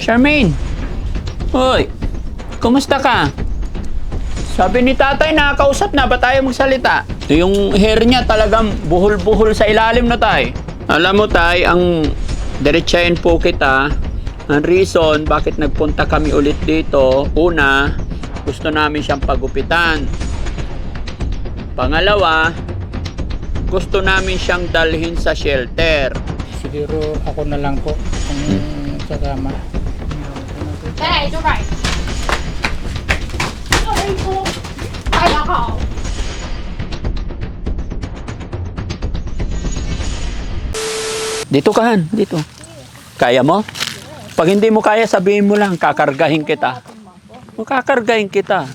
Charmaine! Hoy! Kumusta ka? Sabi ni tatay, nakakausap na. Ba tayo magsalita? Yung hair niya talagang buhol-buhol sa ilalim na tay. Alam mo tay, ang diretsahin po kita. Ang reason bakit nagpunta kami ulit dito. Una, gusto namin siyang pagupitan. Pangalawa, gusto namin siyang dalhin sa shelter. Siguro ako na lang po kung sasama. Hey, you're right. Aray ko. Ay, ako. Dito ka, Han. Dito. Kaya mo? Pag hindi mo kaya, sabihin mo lang. Kakargahin kita. Kakargahin kita.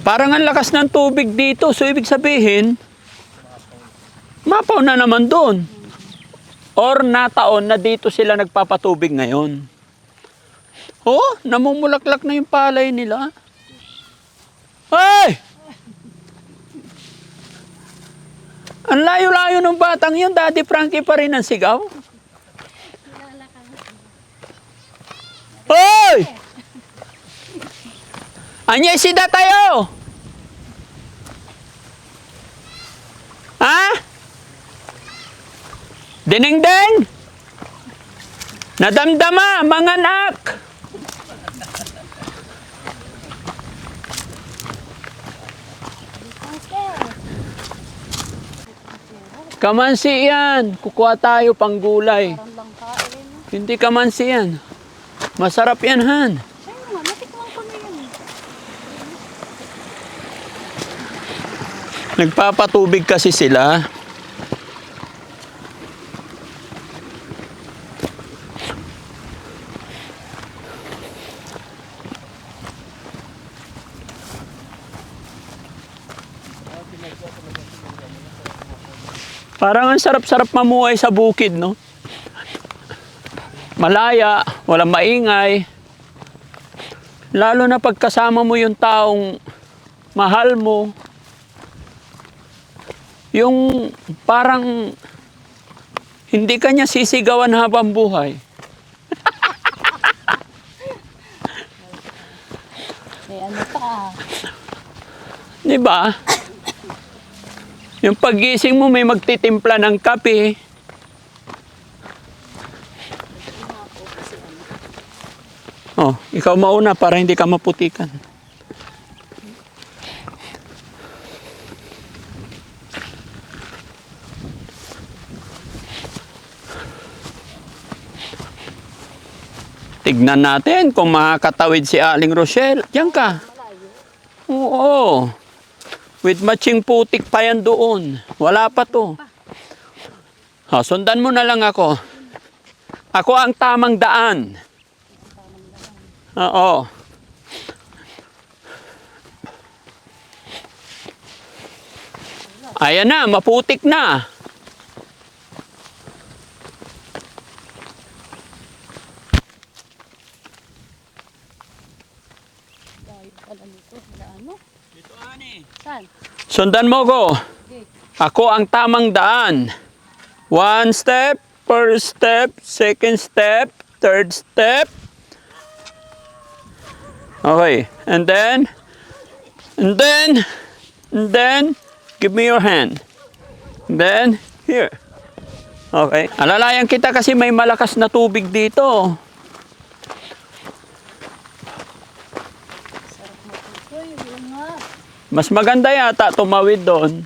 Parang ang lakas ng tubig dito. So, ibig sabihin, mapaw na naman doon. Or nataon na dito sila nagpapatubig ngayon. Oh, namumulaklak na yung palay nila. Ay! Ang layo-layo ng batang yun, Daddy Frankie pa rin ang sigaw. Hoy! Anya sida tayo? Ha? Dinding-ding! Nadamdama, mga anak! Kamansi yan. Kukuha tayo pang gulay. Hindi kamansi yan. Masarap yan, Han. Nagpapatubig kasi sila. Parang ang sarap-sarap mamuhay sa bukid, no? Malaya, walang maingay. Lalo na pagkasama mo yung taong mahal mo. Yung parang hindi ka niya sisigawan habang buhay. May ano pa. Di ba? Yung paggising mo may magtitimpla ng kape. Oh, ikaw mauna para hindi ka maputikan. Tignan natin kung makakatawid si Aling Rochelle. Diyan ka. Oo. With matching putik pa yan doon. Wala pa to. Sundan mo na lang ako. Ako ang tamang daan. Oo. Ayan na, maputik na. Dito, Ani. Saan? Sundan mo ko. Ako ang tamang daan. One step, first step, second step, third step. Okay, and then, give me your hand. And then, here. Okay. Alalayan kita kasi may malakas na tubig dito. Mas maganda yata tumawid doon.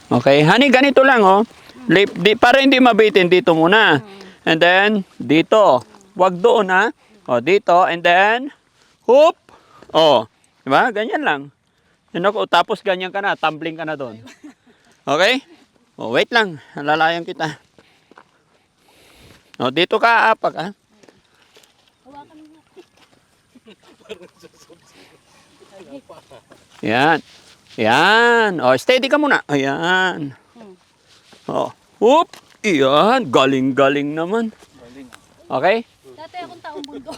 Okay, honey, ganito lang oh. Para hindi mabitin, dito muna. And then, dito. Wag doon ha. O, dito. And then, hoop. O, diba? Ganyan lang. Yun ako. Tapos ganyan ka na. Tumbling ka na doon. Okay? O, wait lang. Nalalayan kita. O, dito ka apak ha. Yan. Yan. O, steady ka muna. Ayan. O, whoop. Yan. Galing-galing naman. Okay? Dati akong taong mundo.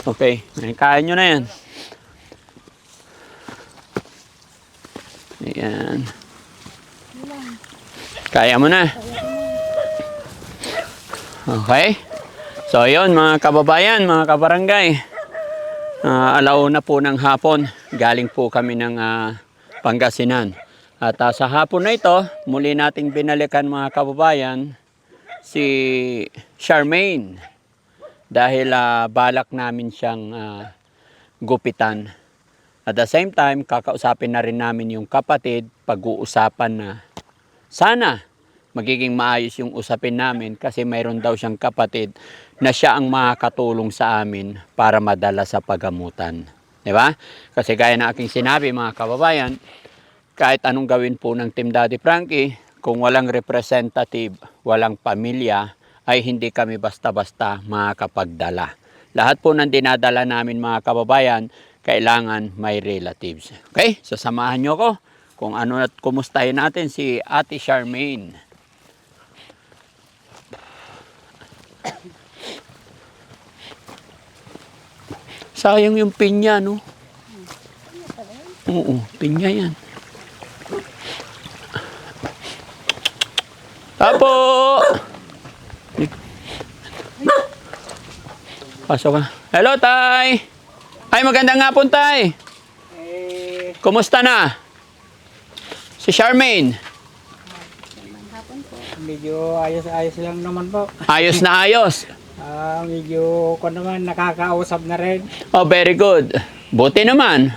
Okay. Kaya nyo na yan. Ayan. Kaya mo na. Okay. So, yun mga kababayan, mga kabarangay. Alauna po ng hapon. Galing po kami ng Pangasinan. At sa hapon na ito, muli nating binalikan mga kababayan si Charmaine. Dahil balak namin siyang gupitan. At the same time, kakausapin na rin namin yung kapatid, pag-uusapan na sana magiging maayos yung usapin namin kasi mayroon daw siyang kapatid na siya ang makakatulong sa amin para madala sa pagamutan. Di ba? Kasi gaya na aking sinabi mga kababayan, kahit anong gawin po ng Team Daddy Frankie, kung walang representative, walang pamilya, ay hindi kami basta-basta makakapagdala. Lahat po ng dinadala namin mga kababayan, kailangan may relatives. Okay? So samahan nyo ko kung ano at kumustahin natin si Ate Charmaine. Sayang yung pinya, no? Oo, pinya yan. Apo! Pasok ka. Hello, Tay! Ay, magandang hapon, Tay! Kumusta na? Si Charmaine? Medyo ayos-ayos lang naman po. Ayos na ayos. Medyo ko naman nakakausap na rin. Oh, very good. Buti naman.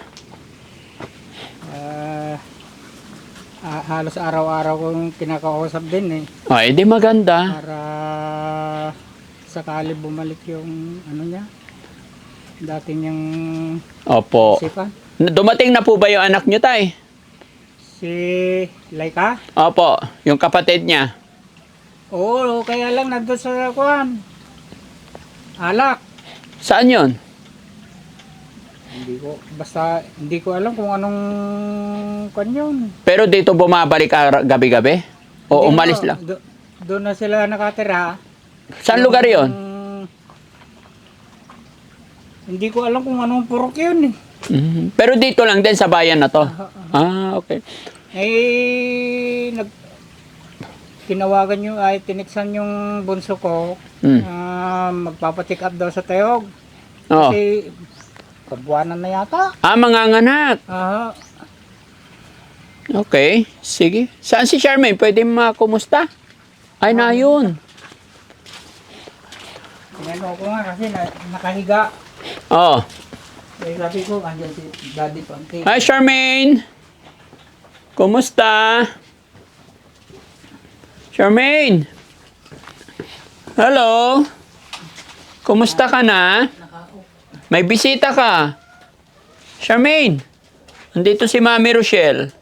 Halos araw-araw kong kinakausap din eh. Oh, edi maganda. Para sakali bumalik yung ano niya. Dating yung Opo. isipan. Dumating na po ba yung anak nyo, Tay? Si Laika? Opo, yung kapatid niya. Oo, kaya lang nandun sa kuwan. Alak. Saan yon? Hindi ko alam kung anong kuwan yun. Pero dito bumabalik gabi-gabi? O Hindi umalis na, lang? Doon na sila nakatira. Saan lugar yon? Hindi ko alam kung anong purok yun eh. Pero dito lang din sa bayan na to? Okay. Tinawagan nyo ay tiniksan yung bunso ko. Magpapatik up daw sa Tayog. Oh. Kasi kabuanan na yata. Manganganak. Okay, sige. Saan si Charmaine? Pwede makumusta? Ay, na yun. Tinanong ko nga kasi nakahiga. Oh. Eh, sabi ko, andyan si Daddy Frankie. Hi, Charmaine. Kumusta? Charmaine. Hello. Kumusta ka na? May bisita ka. Charmaine. Andito si Mami Rochelle.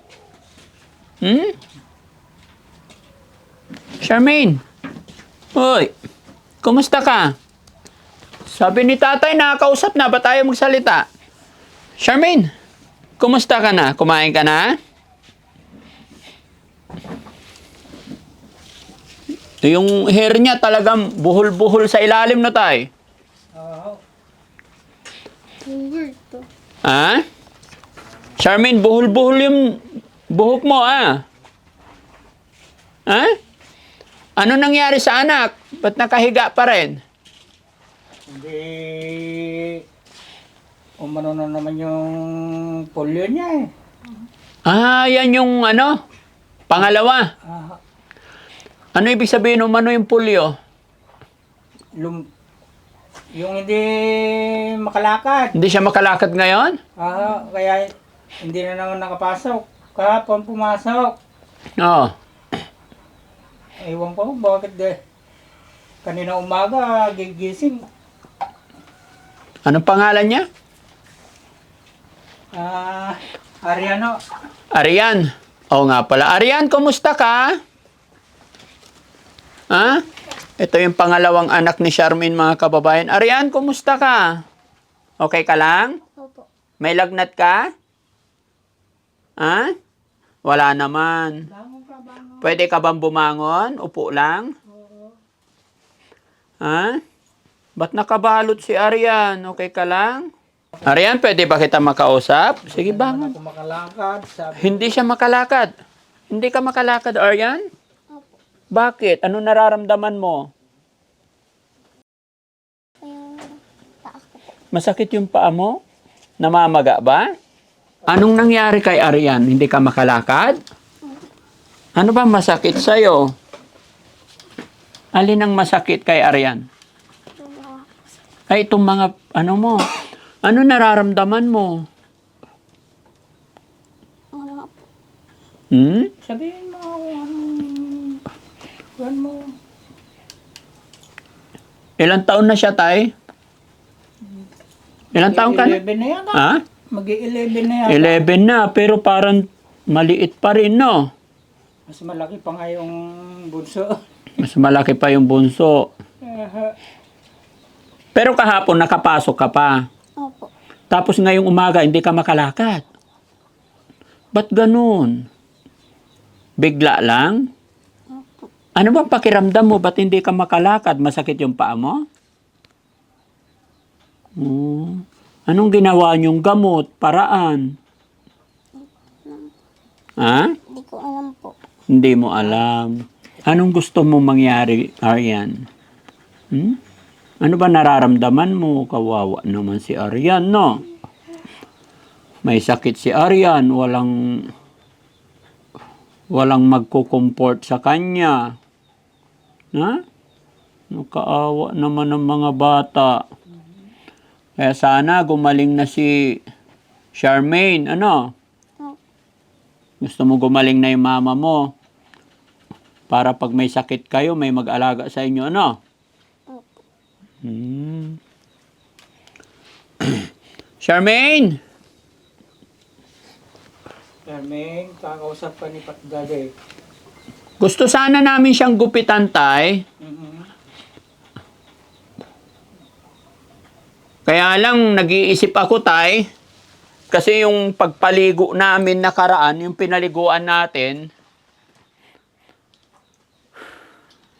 Charmaine. Hoy. Kumusta ka? Sabi ni tatay, nakakausap na. Ba tayo magsalita? Charmaine. Kumusta ka na? Kumain ka na? Yung hair niya talagang buhol-buhol sa ilalim na tay. Weird to. Ha? Charmaine, buhol-buhol yung buhok mo, ah. Ha? Ano nangyari sa anak? Ba't nakahiga pa rin? Hindi, umano na naman yung polio niya eh. Yan yung ano? Pangalawa. Ano ibig sabihin umano yung polio? Yung hindi makalakad. Hindi siya makalakad ngayon? Kaya hindi na naman nakapasok. Kahapon pumasok. Oo. Ewan ko bakit kanina umaga gigising. Anong pangalan niya? Ariano. Arian. Oo nga pala. Arian, kumusta ka? Ha? Ito yung pangalawang anak ni Charmaine, mga kababayan. Arian, kumusta ka? Okay ka lang? Opo. May lagnat ka? Ha? Wala naman. Pwede ka bang bumangon? Upo lang? Ha? Ba't nakabalot si Arian? Okay ka lang? Arian, pwede ba kita makausap? Sige, bangon. Ako makalakad. Sabi, Hindi siya makalakad. Hindi ka makalakad, Aryan? Opo. Bakit? Ano nararamdaman mo? Yung paa ko po. Masakit yung paa mo? Namamaga ba? Anong nangyari kay Aryan? Hindi ka makalakad? Ano ba masakit sa'yo? Alin ang masakit kay Aryan? Yung mga Ay, itong mga, ano mo? Ano nararamdaman mo? mga po. Hmm? Sabihin mo kung anong mo. Ilang taon na siya, tay? Ilang taon ka na? 11 na yata. Ha? Mag-11 na yata. 11 na, pero parang maliit pa rin, no? Mas malaki pa nga yung bunso. Mas malaki pa yung bunso. Pero kahapon, nakapasok ka pa. Opo. Tapos ngayong umaga, hindi ka makalakad. Ba't ganun? Bigla lang? Opo. Ano bang pakiramdam mo? Ba't hindi ka makalakad? Masakit yung paa mo? Anong ginawa niyong gamot? Paraan? Ha? Hindi ko alam po. Hindi mo alam. Anong gusto mo mangyari, Aryan? Ano ba nararamdaman mo? Kawawa naman si Aryan, no? May sakit si Aryan. Walang magkukumport sa kanya. Ha? Nakaawa naman ng mga bata. Kaya sana gumaling na si Charmaine. Ano? Opo. Gusto mo gumaling na yung mama mo? Para pag may sakit kayo, may mag-alaga sa inyo, ano? Opo. Charmaine! Carmen, kakausap ka ni Pat Daddy. Gusto sana namin siyang gupitan, tay. Kaya lang, nag-iisip ako, tay. Kasi yung pagpaligo namin nakaraan, yung pinaliguan natin,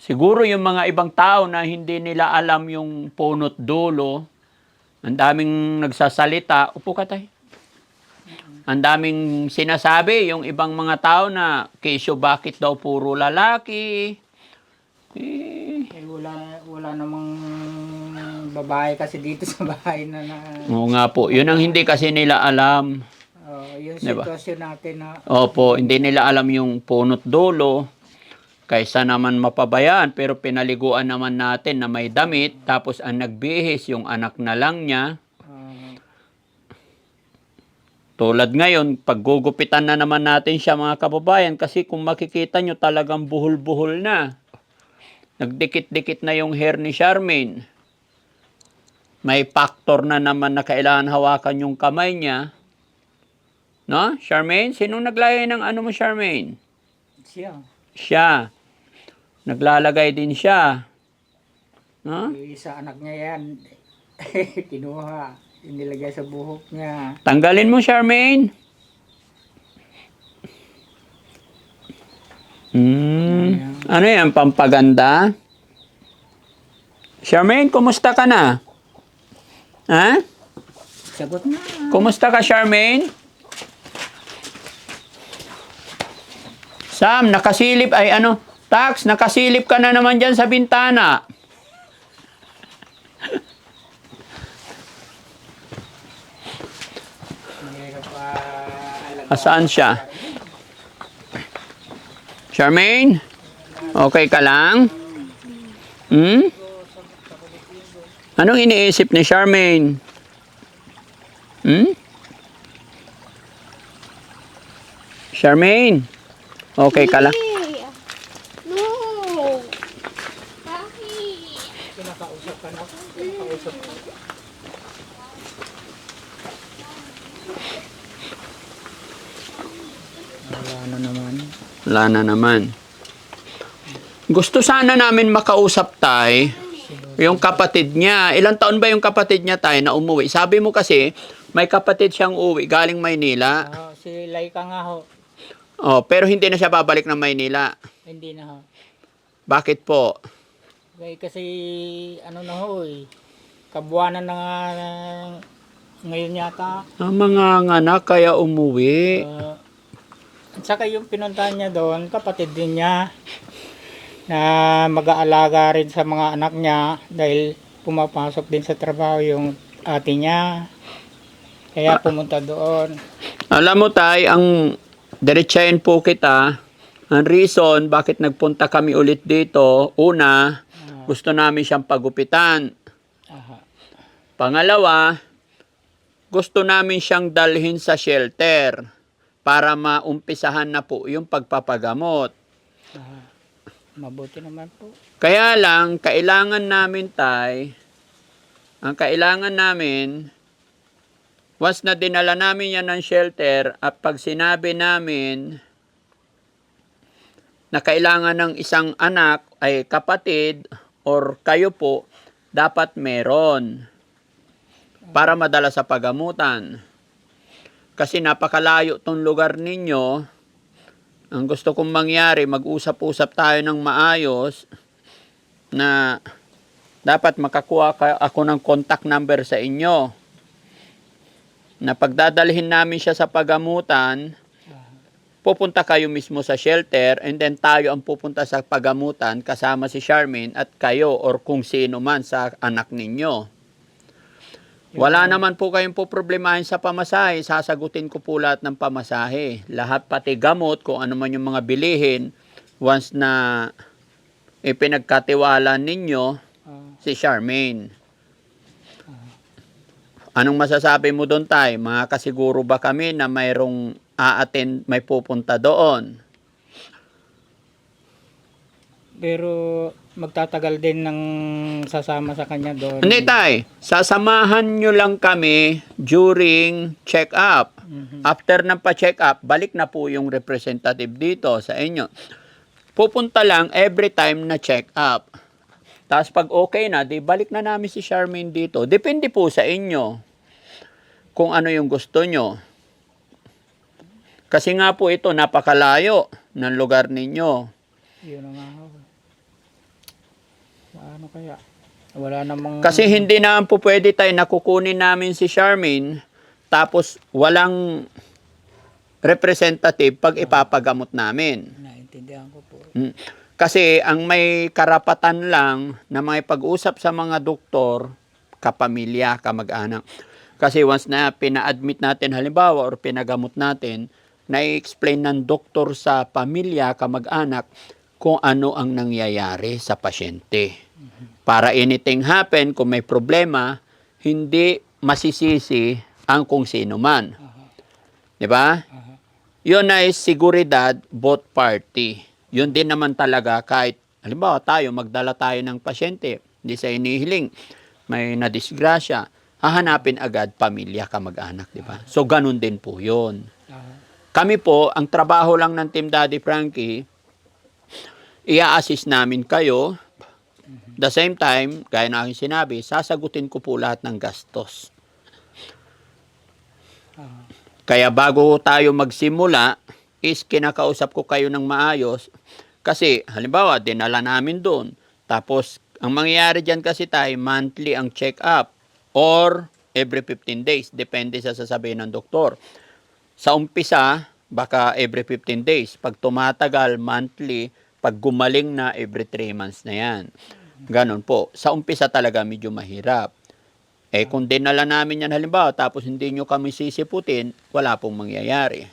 siguro yung mga ibang tao na hindi nila alam yung punot dulo, ang daming nagsasalita. Upo ka, tay. Ang daming sinasabi, yung ibang mga tao na, kesyo bakit daw puro lalaki? Wala namang babae kasi dito sa bahay na Oo nga po, yun ang hindi kasi nila alam. yung Diba? sitwasyon natin na Opo, hindi nila alam yung punot dulo. Kaysa naman mapabayaan, pero pinaliguan naman natin na may damit, tapos ang nagbihis yung anak na lang niya. Tulad ngayon, paggugupitan na naman natin siya mga kababayan, kasi kung makikita nyo talagang buhol-buhol na. Nagdikit-dikit na yung hair ni Charmaine. May factor na naman na kailangan hawakan yung kamay niya. No? Charmaine? Sinong naglagay ng ano mo, Charmaine? siya. Siya. Naglalagay din siya. No? Yung isa anak niya yan. Kinuha. Inilagay sa buhok niya. Tanggalin mo, Charmaine. Ano yan? Pampaganda? Charmaine, kumusta ka na? Ha? Sagot na. Kumusta ka, Charmaine? Sam, nakasilip, ay ano, Tax, nakasilip ka na naman dyan sa bintana. Asaan siya? Charmaine? Okay ka lang? Anong iniisip ni Charmaine? Charmaine? Okay ka lang? No. Bakit? Kinakausap ka na. Kinakausap ka. Wala na naman. Gusto sana namin makausap tayo. Yung kapatid niya. Ilang taon ba yung kapatid niya tayo na umuwi? Sabi mo kasi, may kapatid siyang uwi galing Maynila. Si Laika nga ho. Oh, pero hindi na siya babalik ng Maynila. Hindi na ho. Bakit po? Kasi ano na ho eh. Kabuwanan na nga ngayon yata. Ang mga anak kaya umuwi. At saka yung pinuntahan niya doon, kapatid din niya na mag-aalaga rin sa mga anak niya dahil pumapasok din sa trabaho yung ate niya. Kaya pumunta doon. Alam mo tay, ang diretsahin po kita, ang reason bakit nagpunta kami ulit dito, una, gusto namin siyang pagupitan. Aha. Pangalawa, gusto namin siyang dalhin sa shelter para maumpisahan na po yung pagpapagamot. Aha. Mabuti naman po. Kaya lang, kailangan namin ang kailangan namin, once na dinala namin yan ng shelter at pag sinabi namin na kailangan ng isang anak ay kapatid or kayo po, dapat meron para madala sa pagamutan. Kasi napakalayo tong lugar ninyo. Ang gusto kong mangyari, mag-usap-usap tayo ng maayos na dapat makakuha ako ng contact number sa inyo. Na pagdadalhin namin siya sa pagamutan, pupunta kayo mismo sa shelter and then tayo ang pupunta sa pagamutan kasama si Charmaine at kayo or kung sino man sa anak ninyo. Wala naman po kayong poproblemahin sa pamasahe. Sasagutin ko po lahat ng pamasahe. Lahat pati gamot, kung ano man yung mga bilihin, once na ipinagkatiwala ninyo si Charmaine. Anong masasabi mo doon tay? Makakasiguro ba kami na mayroong a-attend, may pupunta doon? Pero magtatagal din ng sasama sa kanya doon. Hindi tay, sasamahan nyo lang kami during check-up. After ng pa-check-up, balik na po yung representative dito sa inyo. Pupunta lang every time na check-up. Tapos pag okay na, di balik na namin si Charmaine dito. Depende po sa inyo kung ano yung gusto nyo. Kasi nga po ito, napakalayo ng lugar ninyo. Yun na nga ako. Paano kaya? Wala namang... Kasi hindi naman po pwede tayo nakukunin namin si Charmaine tapos walang representative pag ipapagamot namin. Naintindihan ko po. Kasi ang may karapatan lang na may pag-usap sa mga doktor, kapamilya, kamag-anak. Kasi once na pina-admit natin halimbawa or pinagamot natin, na-explain ng doktor sa pamilya, kamag-anak, kung ano ang nangyayari sa pasyente. Para anything happen, kung may problema, hindi masisisi ang kung sino man. Di ba? Yun ay seguridad both party. Yun din naman talaga kahit, halimbawa tayo, magdala tayo ng pasyente, hindi sa inihiling, may nadisgrasya, hahanapin agad pamilya, kamag-anak, di ba? So, ganun din po yun. Kami po, ang trabaho lang ng Team Daddy Frankie, i-assist namin kayo. The same time, gaya na aking sinabi, sasagutin ko po lahat ng gastos. Kaya bago tayo magsimula, is kinakausap ko kayo ng maayos. Kasi, halimbawa, dinala namin doon. Tapos, ang mangyayari dyan kasi tayo, monthly ang check-up. Or, every 15 days. Depende sa sasabihin ng doktor. Sa umpisa, baka every 15 days. Pag tumatagal, monthly. Pag gumaling na, every 3 months na yan. Ganon po. Sa umpisa talaga medyo mahirap. Eh kung dinala namin yan halimbawa, tapos hindi nyo kami sisiputin, wala pong mangyayari.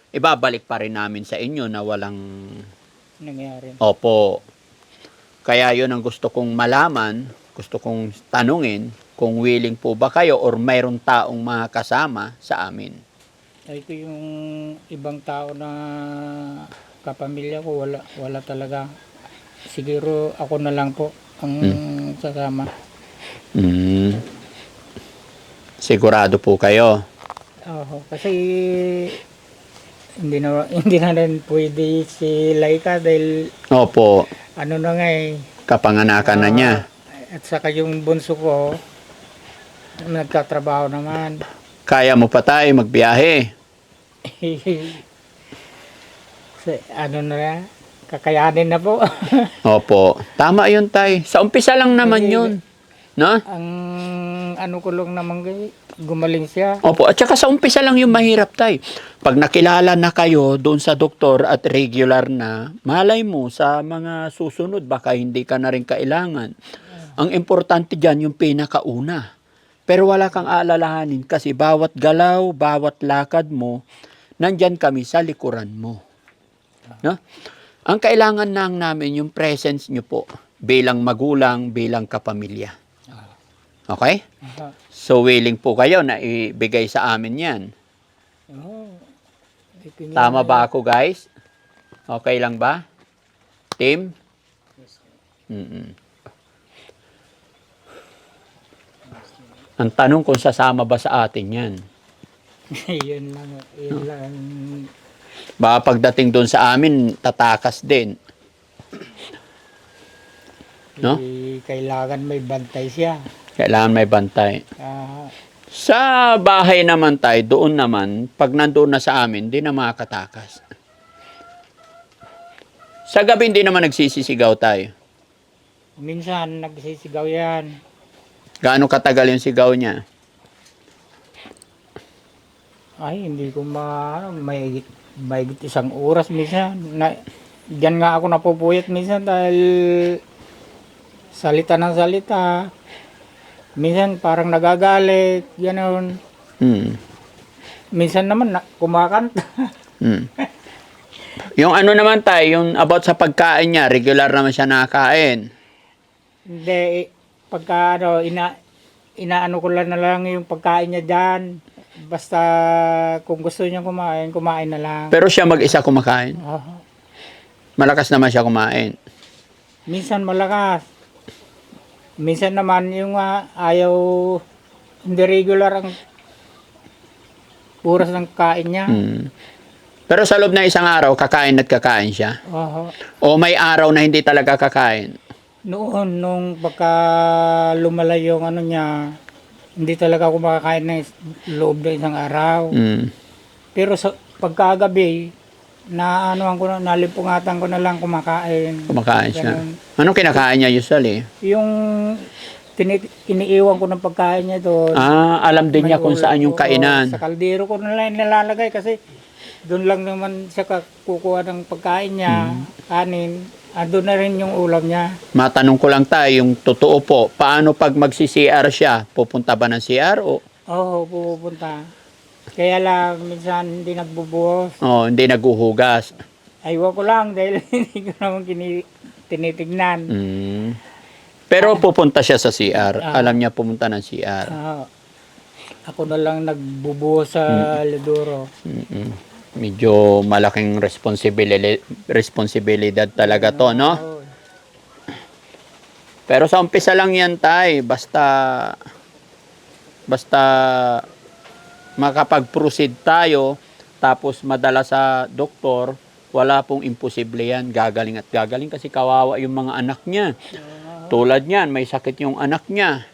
Ibabalik pa rin namin sa inyo na walang... nangyari. Opo. Kaya yun ang gusto kong malaman, gusto kong tanungin, kung willing po ba kayo or mayroong taong makasama sa amin. Ay ko yung ibang tao na kapamilya ko, wala talaga. Siguro ako na lang po ang sasama. Sigurado po kayo. Oo, kasi hindi na rin pwede si Laika dahil Opo. ano na nga eh. Kapanganakan na niya. At saka yung bunso ko, nagtatrabaho naman. Kaya mo pa tayo magbiyahe. Ano na, kakayanin na po. Opo. Tama yun, tay. Sa umpisa lang naman yun. No? Ang ano ko lang naman gumaling siya. Opo, at saka sa umpisa lang yung mahirap tay. Pag nakilala na kayo doon sa doktor at regular na, malay mo sa mga susunod, baka hindi ka na rin kailangan. Ang importante dyan yung pinakauna. Pero wala kang aalalahanin kasi bawat galaw, bawat lakad mo, nandyan kami sa likuran mo. No? Ang kailangan lang namin yung presence nyo po bilang magulang, bilang kapamilya. Okay? Aha. So willing po kayo na ibigay sa amin yan. Oo. Tama ba ako guys? Okay lang ba? Team? Mm-mm. Ang tanong kung sasama ba sa atin yan. Yun lang. Yun lang. Baka pagdating doon sa amin, tatakas din. No? Kailangan may bantay siya. Kailangan may bantay. Ah, Sa bahay naman tayo, doon naman, pag nandoon na sa amin, di na makakatakas. Sa gabi, hindi naman nagsisisigaw tayo. minsan nagsisigaw yan. Gaano katagal yung sigaw niya? Ay, hindi ko may isang oras minsan. Diyan nga ako napupuyat minsan dahil salita ng salita. Minsan parang nagagalit, gano'n. Hmm. Minsan naman kumakanta. Hmm. Yung ano naman tayo, yung about sa pagkain niya, regular naman siya nakakain. Hindi, pagka inaano ko lang na lang yung pagkain niya dyan. Basta kung gusto niya kumain, kumain na lang. Pero siya mag-isa kumakain. Ah, Malakas naman siya kumain. minsan malakas. Minsan naman yung ayaw, hindi regular ang oras ng kain niya. Hmm. Pero sa loob ng isang araw, kakain at kakain siya. Oo. O may araw na hindi talaga kakain. Noon, nung pagka lumalay yung ano niya, hindi talaga ako makakain ng loob ng isang araw. Hmm. Pero sa pagkagabi, nalimpungatan ko na lang kumakain. Kumakain siya. Ganun. Anong kinakain niya usually? Yung iniiwan ko ng pagkain niya doon. Alam din niya kung saan yung Oo, kainan. sa kaldero ko na lang nilalagay kasi doon lang naman siya kukuha ng pagkain niya, kanin. Doon na rin yung ulam niya. Matanong ko lang tayo, yung totoo po, paano pag magsi-CR siya? Pupunta ba ng CR o Oo, pupunta. Kaya lang, minsan hindi nagbubuhos. hindi naguhugas? Aywa ko lang dahil hindi ko naman tinitignan. Hmm. Pero pupunta siya sa CR. Ah. Alam niya pumunta ng CR. Ako na lang nagbubuhos sa Lidoro. Mm-mm. Medyo malaking responsibilidad talaga to, no? Oo. Pero sa umpisa lang yan, tay. Basta makapag-proceed tayo, tapos madala sa doktor, wala pong imposible yan. Gagaling at gagaling kasi kawawa yung mga anak niya. Tulad niyan, may sakit yung anak niya.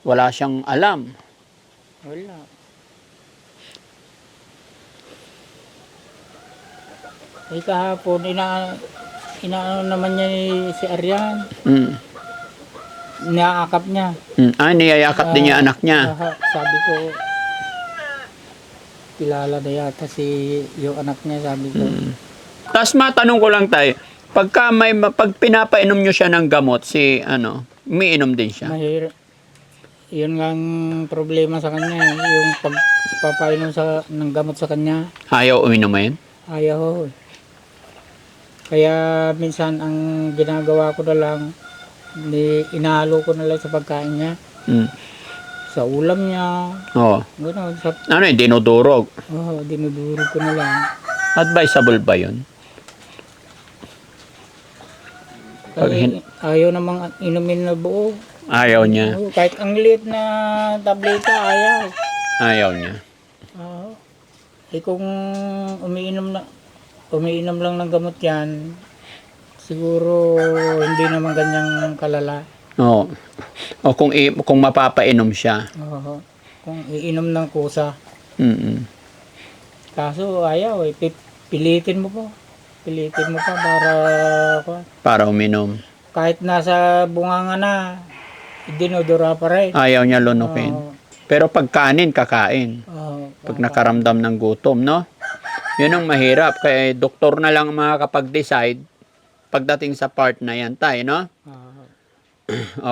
Wala siyang alam. Wala. Kahapon, inaano naman niya si Arian. Mm. Inaakap niya. Niyayakap din yung anak niya. Sabi ko, kilala na yata yung anak niya, sabi ko. Tapos matanong ko lang tayo, pag pinapainom nyo siya ng gamot, umiinom din siya. Yun nga ang problema sa kanya, yung pagpapainom ng gamot sa kanya. Ayaw uminom mo yun? Ayaw. Kaya minsan ang ginagawa ko na lang, inahalo ko na lang sa pagkain niya, Mm. sa ulam niya, Oo. gano'n, Dinudurog. dinudurog ko na lang. Advisable ba yun? Pag Ayaw namang inumin na buo. Ayaw niya. Kahit ang liit na tableta, ayaw. Ayaw niya. Oo. Kung umiinom lang ng gamot yan, siguro hindi naman ganyang kalala. Oo. O kung mapapainom siya. Oo. Kung iinom ng kusa. Mm-mm. Kaso ayaw pilitin mo pa. Pilitin mo pa para Para uminom. kahit nasa bunganga na, dinudura pa rin. Ayaw niya lunukin. Oo. Pero pag kanin, kakain. Oo. Pag nakaramdam ng gutom, no? Yun ang mahirap. Kaya doktor na lang makakapag-decide pagdating sa part na yan tayo, no? Oo.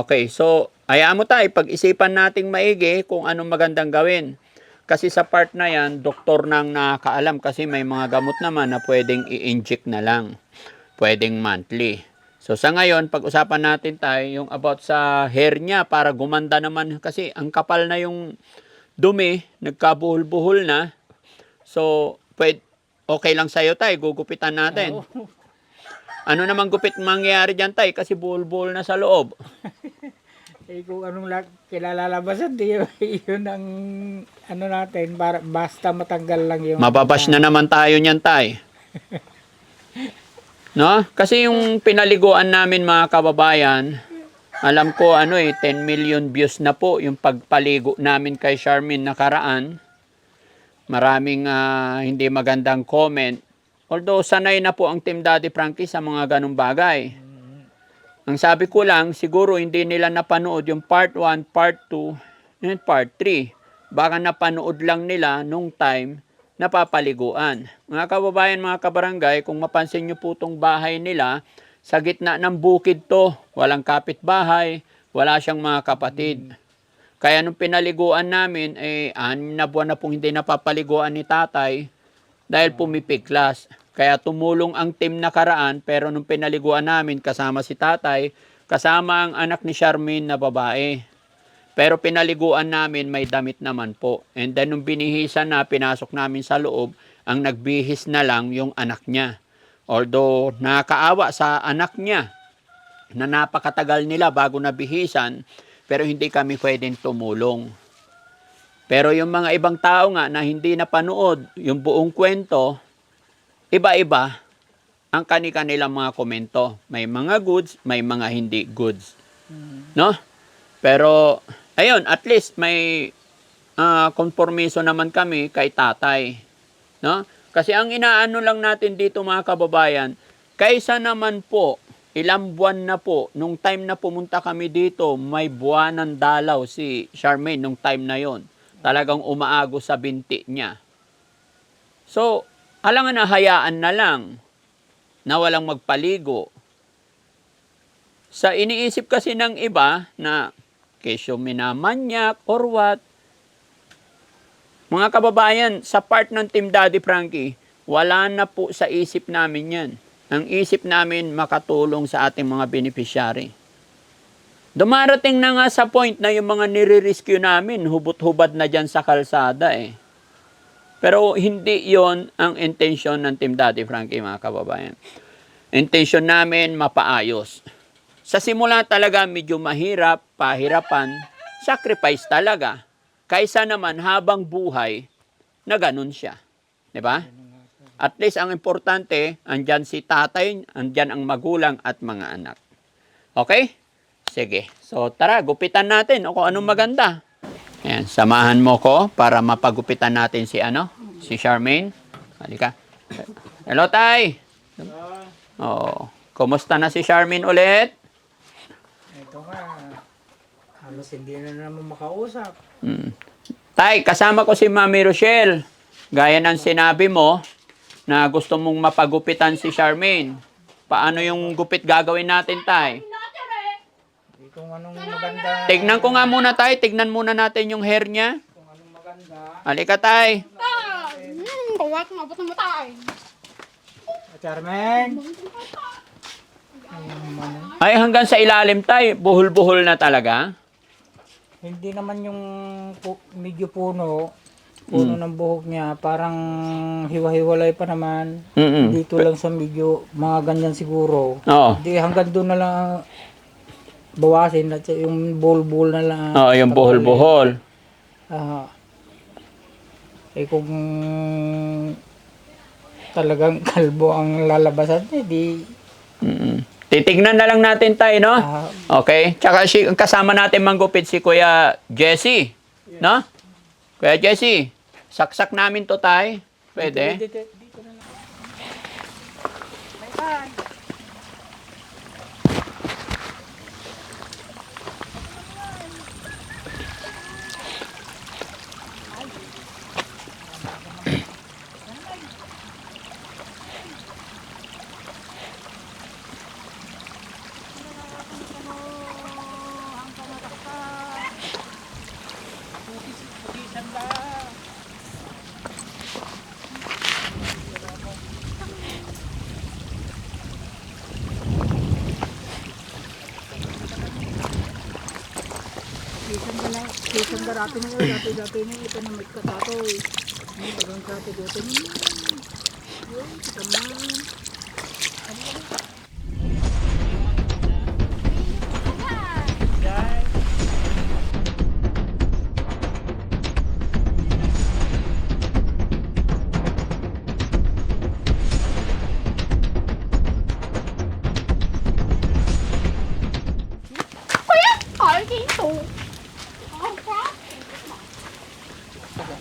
Okay, so, hayaan mo tayo, pag-isipan nating maigi kung anong magandang gawin. Kasi sa part na yan, doktor nang nakakaalam kasi may mga gamot naman na pwedeng i-inject na lang. Pwedeng monthly. So sa ngayon, pag-usapan natin tayo yung about sa hair niya para gumanda naman kasi ang kapal na yung dumi, nagkabuhol-buhol na. So, okay lang sa'yo tayo, gugupitan natin. Oo. Ano namang gupit mangyayari dyan tayo kasi buhol-buhol na sa loob. Kung anong kilalalabasan, di yun ang ano natin, para, basta matanggal lang yung... Mababash na naman tayo niyan tay. No? Kasi yung pinaliguan namin mga kababayan, alam ko 10 million views na po yung pagpaligo namin kay Charmaine nakaraan. Maraming hindi magandang comment. Although sanay na po ang Team Daddy Frankie sa mga ganong bagay. Ang sabi ko lang, siguro hindi nila napanood yung part 1, part 2, and part 3. Baka napanood lang nila nung time na papaliguan. Mga kababayan, mga kabarangay, kung mapansin nyo po itong bahay nila, sa gitna ng bukid to, walang kapitbahay, wala siyang mga kapatid. Kaya nung pinaliguan namin, 6 na buwan na pong hindi napapaliguan ni tatay dahil pumipiglas. Kaya tumulong ang team nakaraan, pero nung pinaliguan namin, kasama si tatay, kasama ang anak ni Charmaine na babae. Pero pinaliguan namin, may damit naman po. And then nung binihisan na, pinasok namin sa loob, ang nagbihis na lang yung anak niya. Although nakakaawa sa anak niya na napakatagal nila bago nabihisan, pero hindi kami pwedeng tumulong. Pero yung mga ibang tao nga na hindi napanood yung buong kwento, iba-iba ang kanilang mga komento. May mga goods, may mga hindi goods. No? Pero, ayun, at least may konformiso naman kami kay tatay. No? Kasi ang inaano lang natin dito mga kababayan, kaysa naman po, ilang buwan na po, nung time na pumunta kami dito, may buwanan dalaw si Charmaine nung time na yon. Talagang umaago sa binti niya. So, alangan na hayaan na lang na walang magpaligo. Sa iniisip kasi ng iba na kesyo minamanyak or what. Mga kababayan, sa part ng Team Daddy Frankie, wala na po sa isip namin yan. Ang isip namin makatulong sa ating mga beneficiary. Dumarating na nga sa point na yung mga nire-rescue namin, hubot-hubad na dyan sa kalsada eh. Pero hindi yon ang intention ng Team Daddy Frankie, mga kababayan. Intention namin, mapaayos. Sa simula talaga, medyo mahirap, pahirapan, sacrifice talaga. Kaysa naman habang buhay, na ganun siya. Diba? At least ang importante, andyan si tatay, andyan ang magulang at mga anak. Okay? Sige. So tara, gupitan natin o kung anong maganda. Ayan, samahan mo ko para mapagupitan natin si si Charmaine. Halika. Hello, tay. Oh, kumusta na si Charmaine ulit? Ito nga, halos hindi na naman makausap. Tay, kasama ko si Mami Rochelle. Gaya ng sinabi mo na gusto mong mapagupitan si Charmaine. Paano yung gupit gagawin natin, tay? Kung anong maganda. Tignan ko nga muna, tay. Tignan muna natin yung hair niya. Kung anong maganda. Halika, tay. Kawat nga ba tamatay? Charmaine. Ay, hanggang sa ilalim, tay. Buhol-buhol na talaga. Hindi naman yung medyo puno ng buhok niya, parang hiwa-hiwalay pa naman. Dito lang sa medyo, mga ganyan siguro. Oo. Hindi, hanggang doon na lang bawasin at yung buhol-buhol na lang. Oo, yung buhol-buhol. Kung talagang kalbo ang lalabasan, di... Titignan na lang natin tayo, no? Okay? Tsaka kasama natin manggupit si Kuya Jesse. No? Kuya Jesse, saksak namin to tayo. Pwede? Dito na lang. Bye-bye. na isang darating na dati na ito na may katatoy. Ano ba ang dati dito ni? Yun, tama. Ay, dito.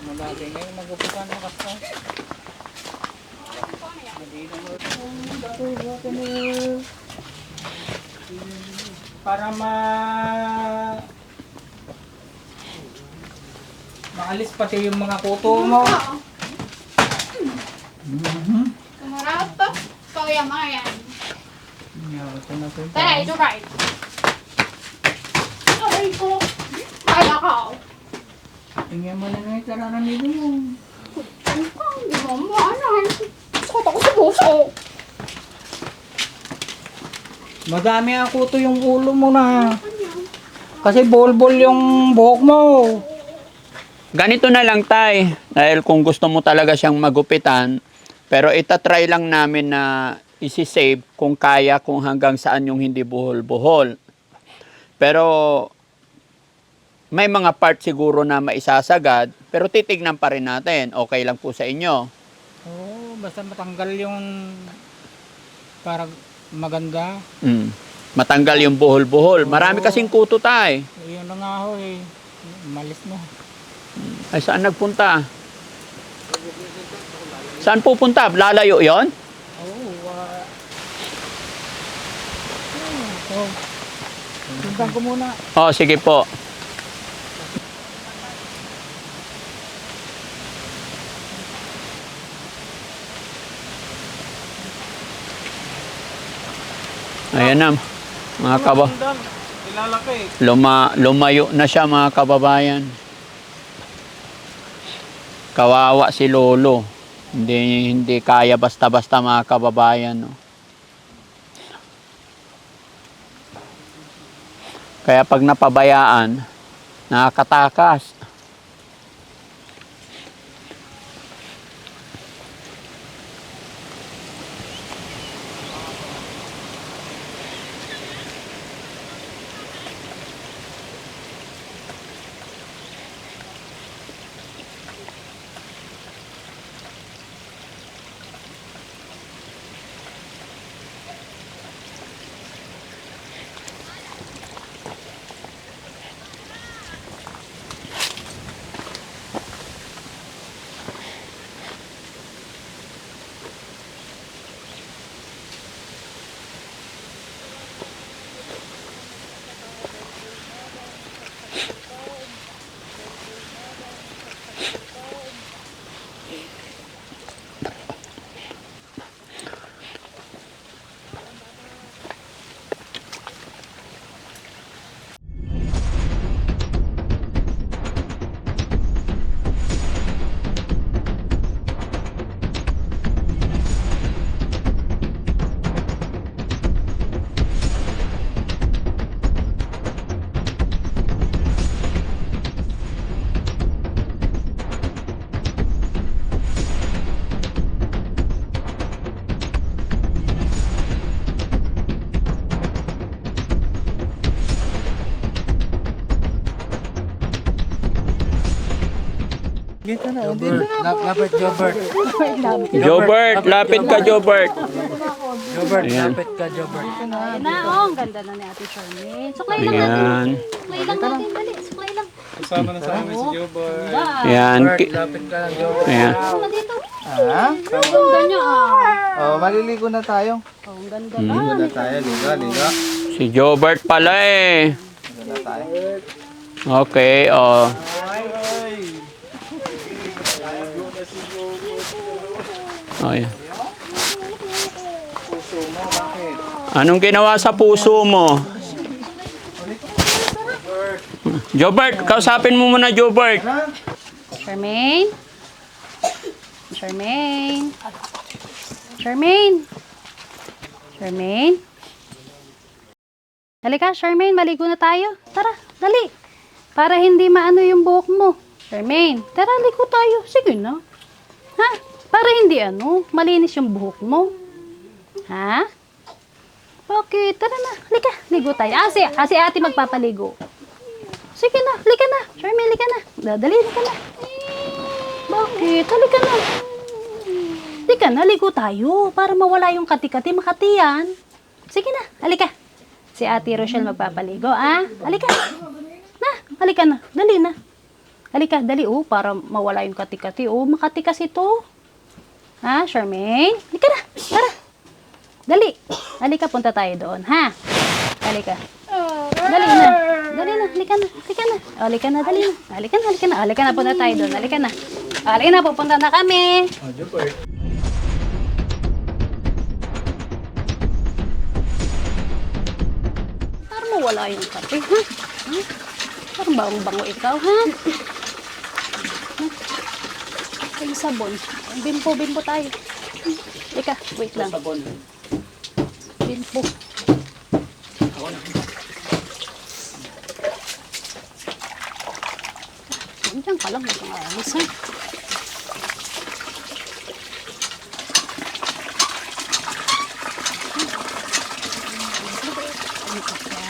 Malaki ngayon, mag-upusan mo kasi. Para maalis pati yung mga kuto mo. Kumarap to. Kaya mga yan. Ito na po. Tara, ito right. Aray ko. Kaya ka. Tingnan mo na nga yung karanan nito mo. Ano ka? Hindi mo maanan. Sakot ako sa buso. Madami ang kuto yung ulo mo na. Kasi bol-bol yung buhok mo. Ganito na lang, tay. Dahil kung gusto mo talaga siyang magupitan, pero itatry lang namin na isi-save kung kaya, kung hanggang saan yung hindi buhol-buhol. Pero may mga part siguro na maisasagad, pero titignan pa rin natin. Okay lang po sa inyo. Oo, basta matanggal yung para maganda. Matanggal yung buhol-buhol. Marami kasing kuto, tay. Yun na nga ho eh. Malis na. Ay, saan nagpunta? Saan pupunta? Lalayo yon? Oo. Puntan ko muna. Oh, sige po. Ayan na, mga lumayo na siya, mga kababayan. Kawawa si lolo. Hindi kaya basta-basta, mga kababayan, no? Kaya pag napabayaan, nakakatakas. Dito na. Lapit Jobert. Jobert, lapit ka, Jobert. Jobert, Ayan. lapit ka Jobert. Ayan na, oh, ang ganda na ni Ate Charmaine. Suklay lang natin. Ayan. Suklay lang natin, dali. Suklay lang. Kasama na sa amin si Jobert. Ayan. Jobert, lapit ka lang Jobert. Ayan. Ano dito? Ha? Ang ganda niya, ah. Oh, maliligo na tayo. Oh, ang ganda na. Tayo, liga. Si Jobert pala eh. Liga na tayo. Okay, oh. Oh, yeah. Puso mo, bakit? Anong ginawa sa puso mo? Jobert, kausapin mo muna, Jobert. Charmaine? Charmaine? Charmaine? Charmaine? Halika, Charmaine, maligo na tayo. Tara, dali. Para hindi maano yung buhok mo. Charmaine, tara liko tayo. Sige na. Ha? Para hindi malinis yung buhok mo. Ha? Okay, tara na. Lika, ligo tayo. Si ate magpapaligo. Sige na, lika na. Charmaine, lika na. Dali, lika na. Bakit? Halika na. Lika na, ligo tayo. Para mawala yung kati-kati, makati yan. Sige na, halika. Si ate Rochelle magpapaligo, Halika. Na, halika na. Dali na. Halika, dali, para mawala yung kati-kati. Makati kasi to. Charmaine? Halika na, tara. Dali. Halika, punta tayo doon, ha? Halika. Dali na. Dali na, halika na. Halika na. Halika na, dali na. Halika na, halika na. Halika na, punta tayo doon. Halika na. Halika na, pupunta na kami. Para mawala yung kape, ha? Parang bango-bango ikaw, ha? Yung sabon. Bimpo tayo. Ika, wait lang. Bimpo. Diyan ka lang, mag-aalis, ha?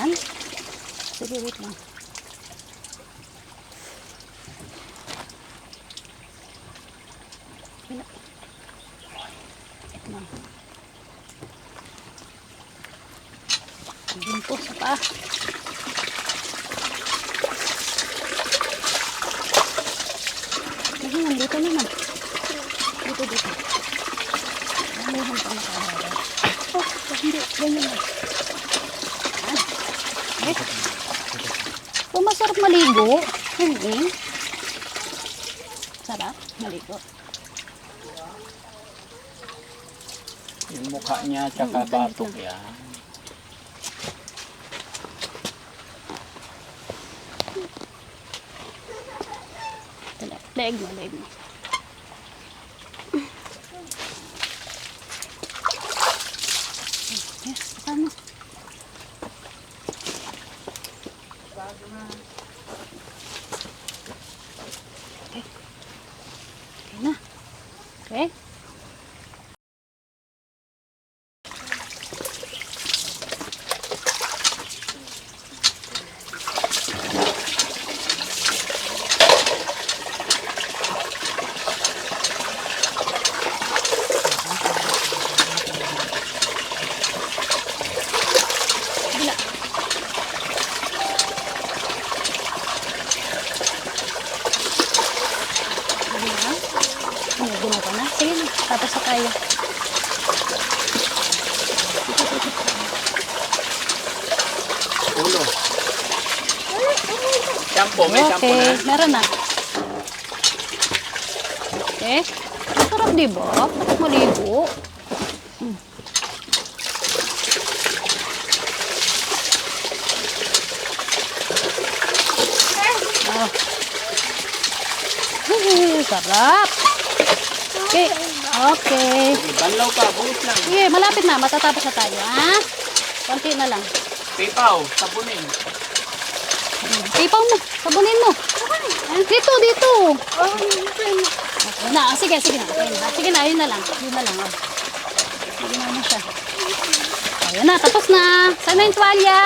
Yan. Sige, wait lang. Bimpo sa paa. Dito naman. Dito. Meron pa nakaharap. Hindi. Ganyan lang. Masarap maligo. Hindi. Sarap maligo. Yung mukha niya, tsaka batok yan. Leeg mo. Yes, tama. Okay. Okay na. Okay. Sige na, tapos na tayo. Ulo. Shampoo, may shampoo Okay, na. meron na. Okay. Masarap, diba? Sarap maligo. Sarap. Okay. Okay. Banlaw pa, buhos lang. Sige, malapit na. Matatapos na tayo, ha? Konti na lang. Pipaw, sabunin. Ipaw mo. Sabunin mo. Dito. Okay na. Sige na. Okay na. Sige na, yun na lang. Sige na siya. Ayun na, tapos na. Saan na yung tuwalya?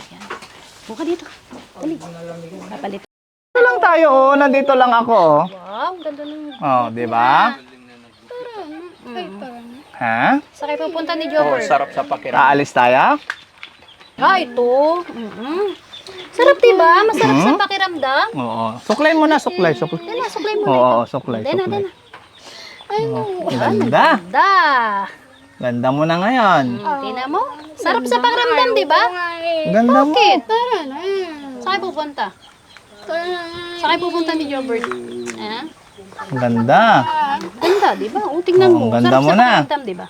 Ayan. Buka dito. Dali. Papalit. Dito lang tayo, nandito lang ako. Wow, ganda ng... Di ba? Ha? Sa kayo pupunta ni Oh, Jobber. sarap sa pakiramdam. Aalis tayo? Ito. Sarap, diba? Masarap sa pakiramdam. Oo. Suklay mo na, suklay. Dahil na, suklay mo. Oo, suklay. Dahil na. Ganda. Da. Ganda mo na ngayon. Tingnan mo. Sarap sa pakiramdam, diba? Ganda mo. Bakit? Saan kayo pupunta? Saan kayo pupunta ni Jobert? Ganda. Ganda, diba? Tingnan mo. Oo, ganda Sarap mo sa na. pakiramdam, diba?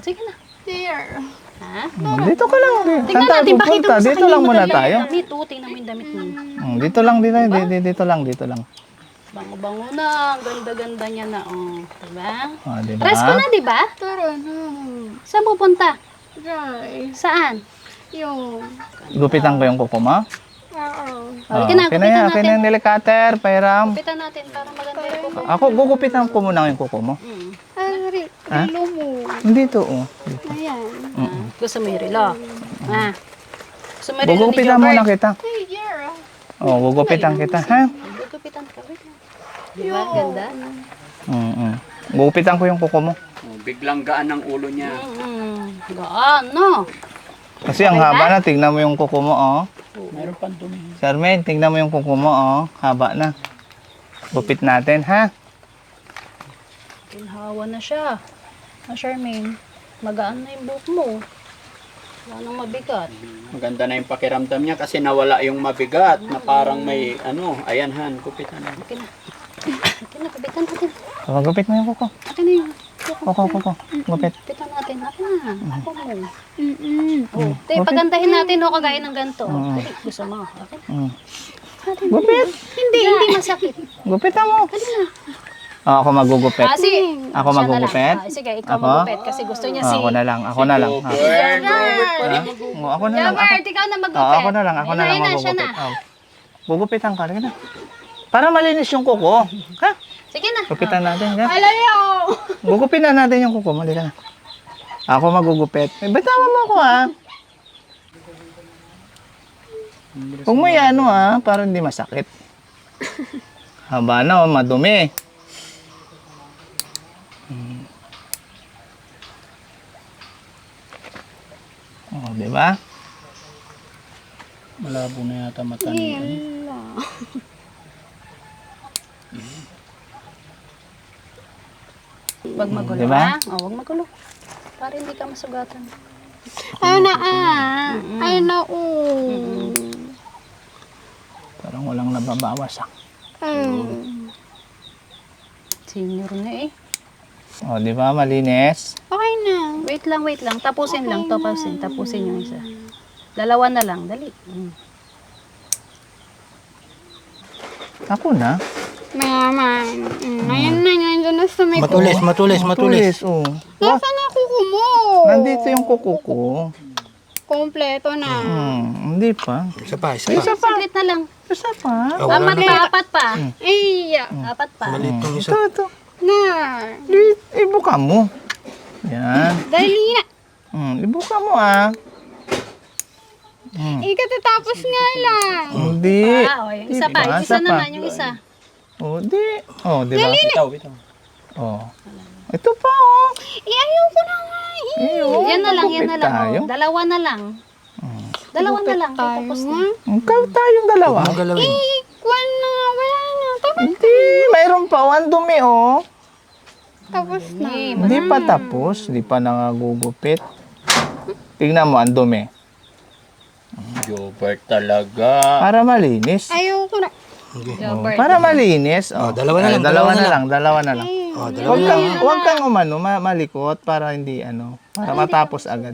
Sige na. Ha? Dito ka lang. Saan Tingnan tayo natin, pakita pupunta? mo sa Dito kanya lang yung muna madali tayo. yung damit. Tingnan mo yung damit mo. Dito lang. Dito lang. Bango-bango na. Ganda-ganda niya na. Diba? Diba? Press ko na, diba? Saan pupunta? Guys, Saan? yung... Gupitan ko yung kuko mo? Oo. Okay na, okay na yan. Okay na yung nilikater, pairam. Gupitan natin para maganda yung kuko. Ako, gugupitan ko muna yung kuko mo. Ari, Ha? rilo mo. Dito, oh. Ayan. Gusto mo yung relo? Ah. Gusto mo yung relo ni Gugupitan muna Jobert? kita. Hey, Jera. Oh, gugupitan kita, ha? Gugupitan ka. Wait lang. Diba? Ganda. Gugupitan ko yung kuko mo. Oh, biglang gaan ang ulo niya. Gaan, no? Kasi ang haba na, tingnan mo yung kuko mo, oh. Meron pang dumi. Charmaine, tingnan mo yung kuko mo, oh. Haba na. Gupit natin, ha? Ginhawa na siya. Charmaine, magaan na yung buhok mo. Wala nang mabigat. Maganda na yung pakiramdam niya kasi nawala yung mabigat na parang may ayan han, kupitan na. Okay na. Okay na, gupitan natin. So, gupit mo yung kuko. Okay na yung Kuko. Gupit. gupitan natin. Okay na. Ako mo. Mm-mm. Ito, pagandahin natin, no, kagaya ng ganito. Dali, gusto mo. Okay? Gupit. Hindi masakit. Gupitan mo. Oh, ako magugupit. Kasi, Ako magugupit? sige, ikaw Ako? magugupit kasi gusto niya si... Ako na lang. Ako na lang. Ha? Oh, ako na lang. Jobert, ikaw na magugupit. Oh, ako na lang. Ako na lang Siya magugupit. na. Oh. Gugupitan ka rin na. Para malinis yung kuko. Ha? Sige na. Gupitan natin. Ha? Alayo! Gugupitan natin yung kuko. Mali ka na. Ako magugupit. Eh, bitawan mo ako, ha? Huwag mo yan, ha? Para hindi masakit. Haba na, oh, madumi. Oh, di ba? Malabo na yata mata niya. Huwag magulo, Diba? ha? O, huwag magulo. Para hindi ka masugatan. Ayun na Ayun na Parang walang nababawas, ha? Senior na eh. Oh, di ba? Malinis. Okay na. Wait lang. Tapusin lang. Tapusin yung isa. Dalawa na lang. Dali. Ako na. Mayaman. Ngayon na, nandiyan na sa may Matulis. Matulis, oh. Nasaan na kuko mo? Nandito yung kuko ko. Kompleto na. Hindi pa. Isa pa. Saglit na lang. Isa pa. Apat pa. Iya. Apat pa. Ito. Na. Ibuka mo. Yan. Dali na. Ibuka mo, ah. Ikatatapos nga lang. Hindi. Yung isa pa. Yung isa naman. Yung isa. Oh, di. Oh, di ba? Bitaw. Oh. Ito pa, oh. Ayoko na nga. Yan na lang. magupit tayo. Oh. Dalawa na lang. Dalawa na lang. Tapos na. Ikaw tayong dalawa. Equal na nga. Wala na. Tapos Hindi. Mayroon pa. Ang dumi, oh. na. Hindi pa tapos. Hindi pa nangagugupit. Tingnan mo, ang dumi. Jobert talaga. Para malinis. Ayoko na. Para malinis. Oh, dalawa na lang, Dalawa na lang. Oh, Huwag kang umano, malikot para hindi para matapos agad.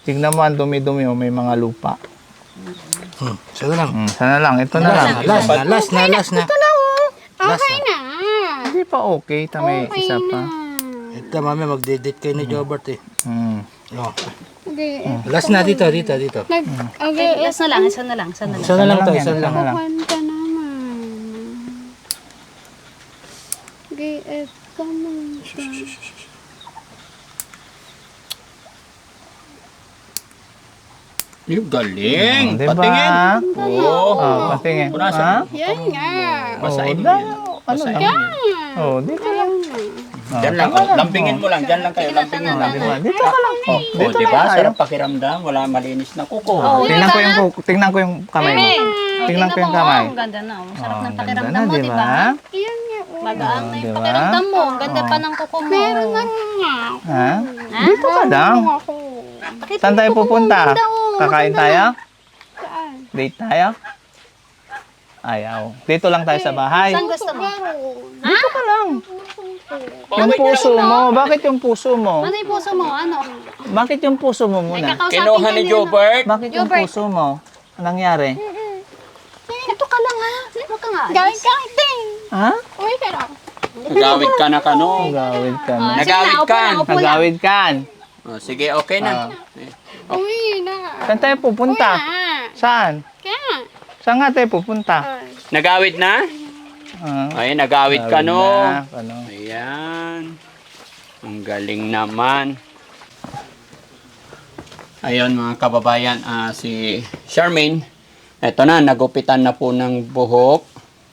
Tignan mo ang dumi-dumi, oh, may mga lupa. Sana lang. Sana lang, ito na lang. Last na. Okay na. Hindi pa okay, may isa pa. Ito, mami, magdedate kayo ni Jobert eh. Oh. Okay. Last na dito. Okay. Last na lang. Isa na lang. Isa na lang to, isa na lang. Kanta naman. Okay, come on. Yung galing. Diba? Patingin. Oo. Oh, patingin. Punasan. Yan nga. Basahin mo Oh, yan. ano Basahin lang? mo yan. Oh, dito lang. Diyan lang. Lampingin mo lang. Diyan lang kayo. Lampingin mo lang. Diba? Dito ka lang. Oh, O, dito diba? lang tayo. Sarap pakiramdam. Wala malinis na kuko. Tingnan ko yung kamay mo. Tingnan ko yung kamay. Ang ganda na. Ang sarap Oh, ng ang pakiramdam ganda na, mo, di di ba? ba? Yan nga. Magaan na yung Diba? pakiramdam mo. Ang ganda pa ng kuko mo. Meron na nga. Ha? Dito ka lang. Ako. Saan tayo pupunta? Kakain tayo? Saan? Date tayo? Ayaw. Dito lang tayo sa bahay. Saan gusto mo? Dito ka lang. Yung puso mo. Bakit yung puso mo? Ano yung puso mo? Ano? Bakit yung puso mo muna? Kakausapin Kinuha ka ni niya. Jobert. Bakit yung Jobert. puso mo? Anong nangyari? Ito ka lang ha. Huwag ka nga. Gawin ka din. Ha? Uy, ka lang. Nagawid ka na kano. Nagawid ka na. Nagawid ka. Nagawid ka. Oh, sige, okay na. Uy, na. Saan tayo pupunta? Saan? Kaya. Saan nga tayo pupunta? Nagawid na? Ay, nagawid ka no. Ano? Ayan. Ang galing naman. Ayun mga kababayan, si Charmaine, eto na, nagupitan na po ng buhok.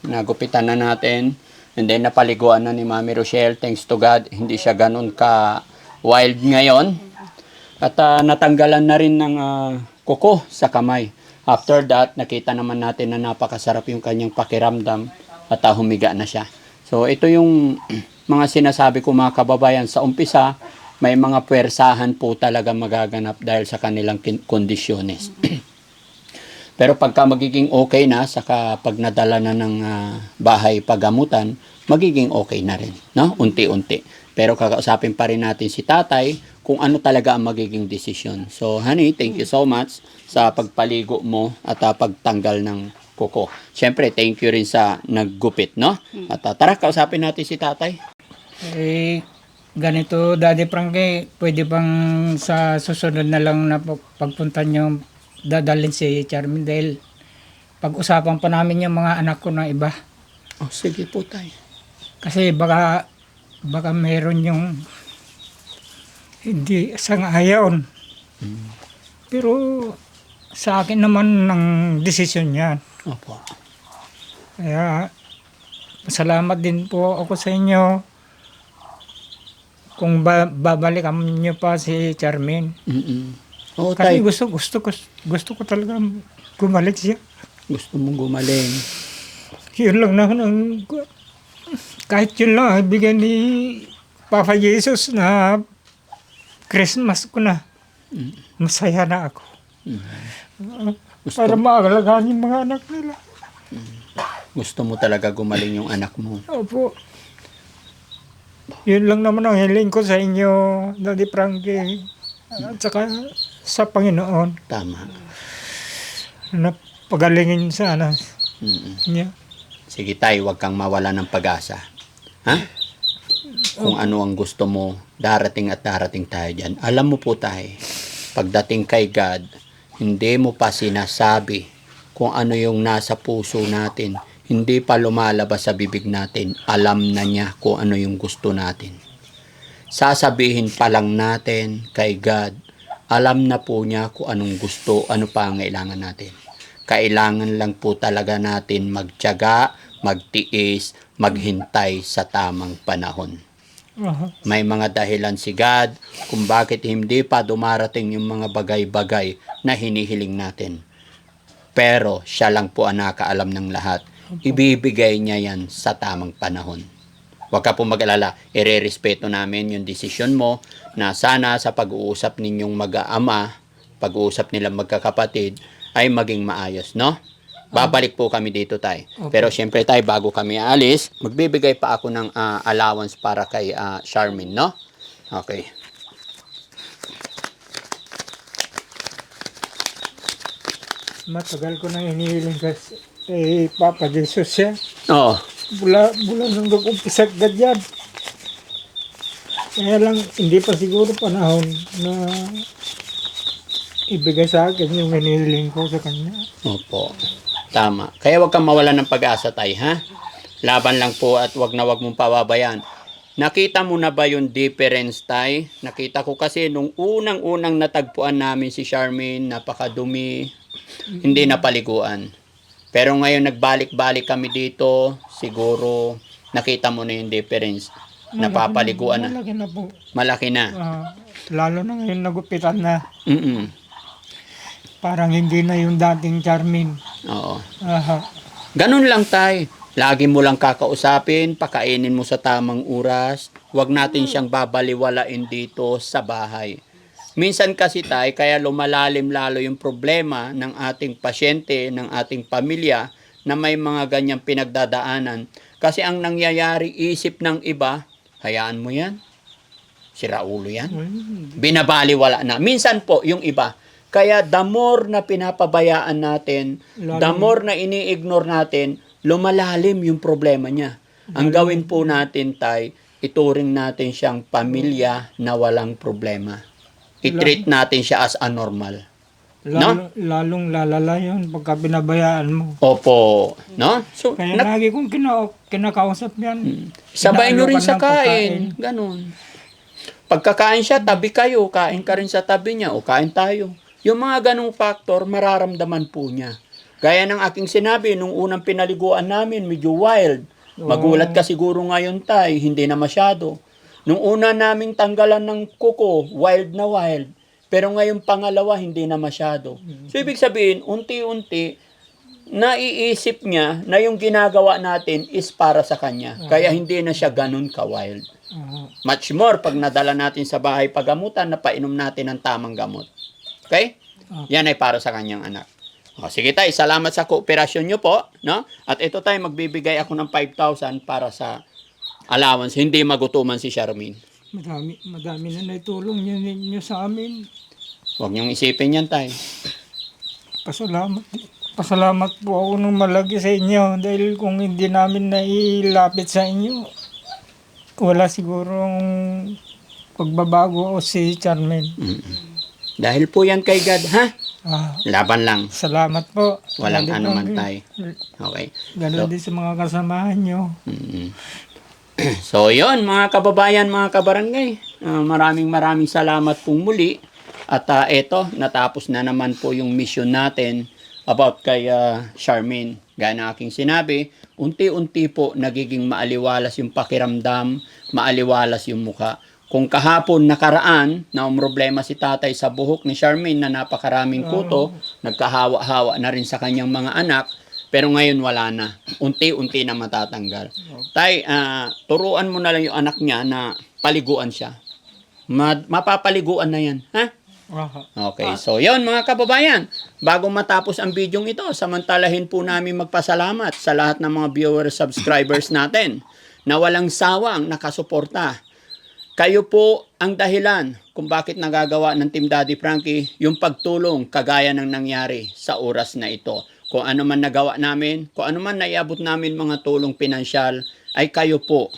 Nagupitan na natin. And then napaliguan na ni Mami Rochelle. Thanks to God, hindi siya ganun ka wild ngayon. At natanggalan na rin ng kuko sa kamay. After that, nakita naman natin na napakasarap yung kanyang pakiramdam at humiga na siya. So ito yung mga sinasabi ko mga kababayan, sa umpisa, may mga puwersahan po talaga magaganap dahil sa kanilang kondisyones. Pero pagka magiging okay na, saka pag nadala na ng bahay pagamutan, magiging okay na rin, no? Unti-unti. Pero kakausapin pa rin natin si tatay kung ano talaga ang magiging desisyon. So, honey, thank you so much sa pagpaligo mo at pagtanggal ng kuko. Siyempre, thank you rin sa naggupit, no? At tara, kausapin natin si tatay. Ganito, Daddy Frankie, pwede bang sa susunod na lang na pagpunta nyo, dadalhin si Charmin dahil pag-usapan pa namin yung mga anak ko na iba. Oh, sige po tay. Kasi baka meron yung hindi sang-ayon. Pero sa akin naman ng desisyon yan. Opo. Kaya salamat din po ako sa inyo kung babalikan niyo pa si Charmin. Oo, Kasi tay. gusto ko talaga gumalik siya. Gusto mong gumaling. Yun lang naman ang kahit yun lang bigyan ni Papa Jesus na Christmas ko na. Masaya na ako. Para maalagaan yung mga anak nila. Gusto mo talaga gumaling yung anak mo. Opo. Yun lang naman ang hiling ko sa inyo, Daddy Frankie. At saka sa Panginoon Tama. na pagalingin sana niya. Sige tay, huwag kang mawala ng pag-asa. Ha? Kung ano ang gusto mo, darating at darating tayo dyan. Alam mo po tayo, pagdating kay God, hindi mo pa sinasabi kung ano yung nasa puso natin. Hindi pa lumalabas sa bibig natin. Alam na niya kung ano yung gusto natin. Sasabihin pa lang natin kay God, alam na po niya kung anong gusto, ano pa ang kailangan natin. Kailangan lang po talaga natin magtiyaga, magtiis, maghintay sa tamang panahon. May mga dahilan si God kung bakit hindi pa dumarating yung mga bagay-bagay na hinihiling natin. Pero siya lang po ang nakaalam ng lahat. Ibibigay niya yan sa tamang panahon. Huwag ka po mag-alala, irerespeto namin yung desisyon mo na sana sa pag-uusap ninyong mag-aama, pag-uusap nilang magkakapatid, ay maging maayos, no? Babalik po kami dito, tay. Pero syempre, tay, bago kami alis, magbibigay pa ako ng allowance para kay Charmin, no? Okay. Matagal ko nang hinihiling kay Papa Jesus siya. Oo. Bula nung nag-umpisa ganyan. Kaya lang, hindi pa siguro panahon na ibigay sa akin yung hinihiling ko sa kanya. Opo. Tama. Kaya wag kang mawalan ng pag-asa, tay, ha? Laban lang po at wag mong pababayaan. Nakita mo na ba yung difference, tay? Nakita ko kasi nung unang-unang natagpuan namin si Charmaine, napakadumi, hindi napaliguan. Pero ngayon nagbalik-balik kami dito, siguro nakita mo na yung difference. Napapaliguan na. Malaki na po. Malaki na. Lalo na ngayon nagupitan na. Mm-mm. Parang hindi na yung dating Charmin. Oo. Aha. Ganun lang, tay. Lagi mo lang kakausapin, pakainin mo sa tamang oras. Huwag natin siyang babaliwalain dito sa bahay. Minsan kasi, tay, kaya lumalalim lalo yung problema ng ating pasyente, ng ating pamilya na may mga ganyang pinagdadaanan. Kasi ang nangyayari, isip ng iba, hayaan mo yan. Sira ulo yan. Binabaliwala na. Minsan po, yung iba. Kaya the more na pinapabayaan natin, the more na ini-ignore natin, lumalalim yung problema niya. Ang gawin po natin, Tay, ituring natin siyang pamilya na walang problema. I-treat natin siya as a normal. Lalong lalala yun pagka binabayaan mo. Opo, no? So, Kaya lagi kong kinakausap yan. sabay nyo rin sa Inaalukan ng kain. Ganon. Pagkakain siya, tabi kayo. Kain ka rin sa tabi niya. O kain tayo. Yung mga ganong factor, mararamdaman po niya. Gaya ng aking sinabi, nung unang pinaliguan namin, medyo wild. Magulat ka siguro ngayon, Tay. Hindi na masyado. Nung una naming tanggalan ng kuko, wild na wild. Pero ngayong pangalawa, hindi na masyado. So, ibig sabihin, unti-unti, naiisip niya na yung ginagawa natin is para sa kanya. Kaya hindi na siya ganun ka-wild. Much more pag nadala natin sa bahay pagamutan na painom natin ng tamang gamot. Okay? Yan ay para sa kanyang anak. O, sige tayo, salamat sa kooperasyon nyo po. No? At ito tayo, magbibigay ako ng 5,000 para sa allowance. Hindi magutuman si Charmaine. Madami na naitulong ninyo sa amin. Huwag niyong isipin yan tayo. Pasalamat po ako ng malaki sa inyo dahil kung hindi namin nailapit sa inyo, wala sigurong pagbabago o si Charmaine. Dahil po yan kay God, ha? Laban lang. Salamat po. Walang Ganun anuman din. tayo. Okay. Ganun din sa mga kasamahan nyo. So, yun, mga kababayan, mga kabarangay. Maraming salamat pong muli. At eto, natapos na naman po yung mission natin about kay Charmaine. Gaya ng aking sinabi, unti-unti po nagiging maaliwalas yung pakiramdam, maaliwalas yung mukha. Kung kahapon nakaraan na problema si tatay sa buhok ni Charmaine na napakaraming kuto, nagkahawa-hawa na rin sa kanyang mga anak, pero ngayon wala na. Unti-unti na matatanggal. Tay, turuan mo na lang yung anak niya na paliguan siya. Mapapaliguan na yan. Ha? Okay, so yun mga kababayan. Bago matapos ang video ito, samantalahin po namin magpasalamat sa lahat ng mga viewers, subscribers natin na walang sawang nakasuporta. Kayo po ang dahilan kung bakit nagagawa ng Team Daddy Frankie yung pagtulong kagaya ng nangyari sa oras na ito. Kung ano man nagawa namin, kung ano man naiabot namin mga tulong pinansyal, ay kayo po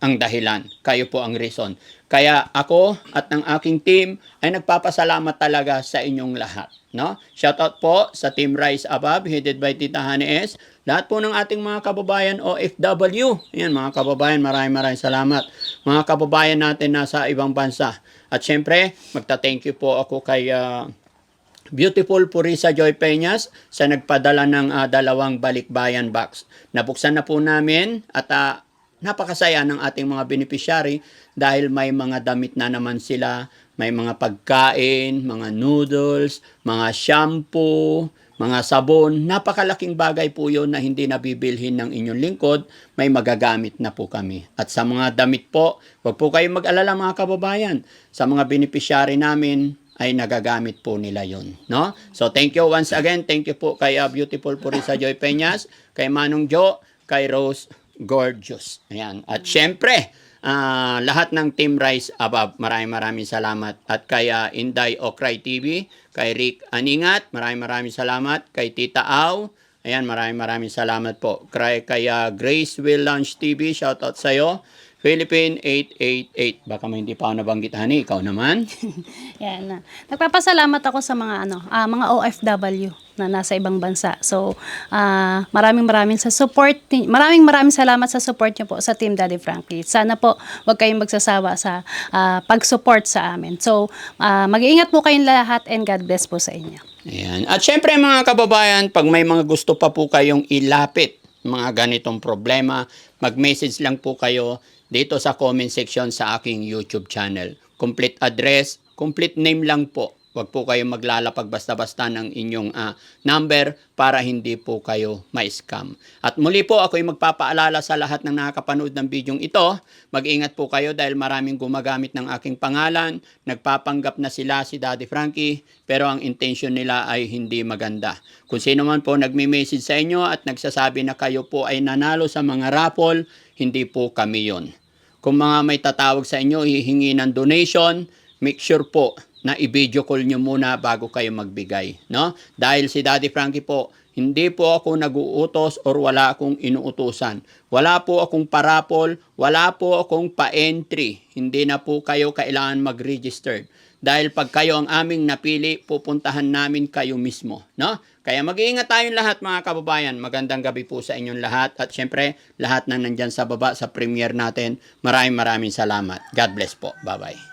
ang dahilan. Kayo po ang reason. Kaya ako at ng aking team ay nagpapasalamat talaga sa inyong lahat. No? Shoutout po sa Team Rise Above, headed by Tita Honey S. Lahat po ng ating mga kababayan OFW. Yan mga kababayan, maraming salamat. Mga kababayan natin nasa ibang bansa. At syempre, magta-thank you po ako kay Beautiful Purisa Joy Peñas sa nagpadala ng 2 balikbayan box. Nabuksan na po namin at napakasaya ng ating mga beneficiary dahil may mga damit na naman sila, may mga pagkain, mga noodles, mga shampoo, mga sabon. Napakalaking bagay po yun na hindi nabibilhin ng inyong lingkod, may magagamit na po kami. At sa mga damit po, huwag po kayong mag-alala mga kababayan, sa mga beneficiary namin, ay nagagamit po nila yun. No? So thank you once again. Thank you po kay Beautiful Purisa Joy Peñas, kay Manong Jo, kay Rose Gorgeous. Ayan. At syempre, lahat ng Team Rise Above, maraming salamat. At kay Inday Okray TV, kay Rick Aningat, maraming salamat. Kay Tita Au, ayan, maraming salamat po. Kay Grace Will Launch TV, shoutout sa'yo. Philippine 888. Baka may hindi pa ako nabanggit, honey. Ikaw naman. Yan na. Nagpapasalamat ako sa mga mga OFW na nasa ibang bansa. So, maraming sa support. Maraming salamat sa support niyo po sa Team Daddy Frankie. Sana po wag kayong magsasawa sa pag-support sa amin. So, mag-iingat po kayong lahat and God bless po sa inyo. Ayan. At syempre mga kababayan, pag may mga gusto pa po kayong ilapit, mga ganitong problema, mag-message lang po kayo dito sa comment section sa aking YouTube channel. Complete address, complete name lang po. Huwag po kayo maglalapag basta-basta ng inyong number para hindi po kayo ma-scam. At muli po ako'y magpapaalala sa lahat ng nakakapanood ng bidyong ito. Mag-ingat po kayo dahil maraming gumagamit ng aking pangalan. Nagpapanggap na sila si Daddy Frankie pero ang intention nila ay hindi maganda. Kung sino man po nagme-message sa inyo at nagsasabi na kayo po ay nanalo sa mga raffle, hindi po kami yon. Kung mga may tatawag sa inyo, hihingi ng donation, make sure po na i-video call nyo muna bago kayo magbigay, no? Dahil si Daddy Frankie po, Hindi po ako nag-uutos or wala akong inuutusan. Wala po akong parapol, wala po akong pa-entry. Hindi na po kayo kailangan mag-register. Dahil pag kayo ang aming napili, pupuntahan namin kayo mismo. No? Kaya mag-iingat tayong lahat mga kababayan. Magandang gabi po sa inyong lahat. At syempre, lahat na nandyan sa baba sa premiere natin. Maraming salamat. God bless po. Bye-bye.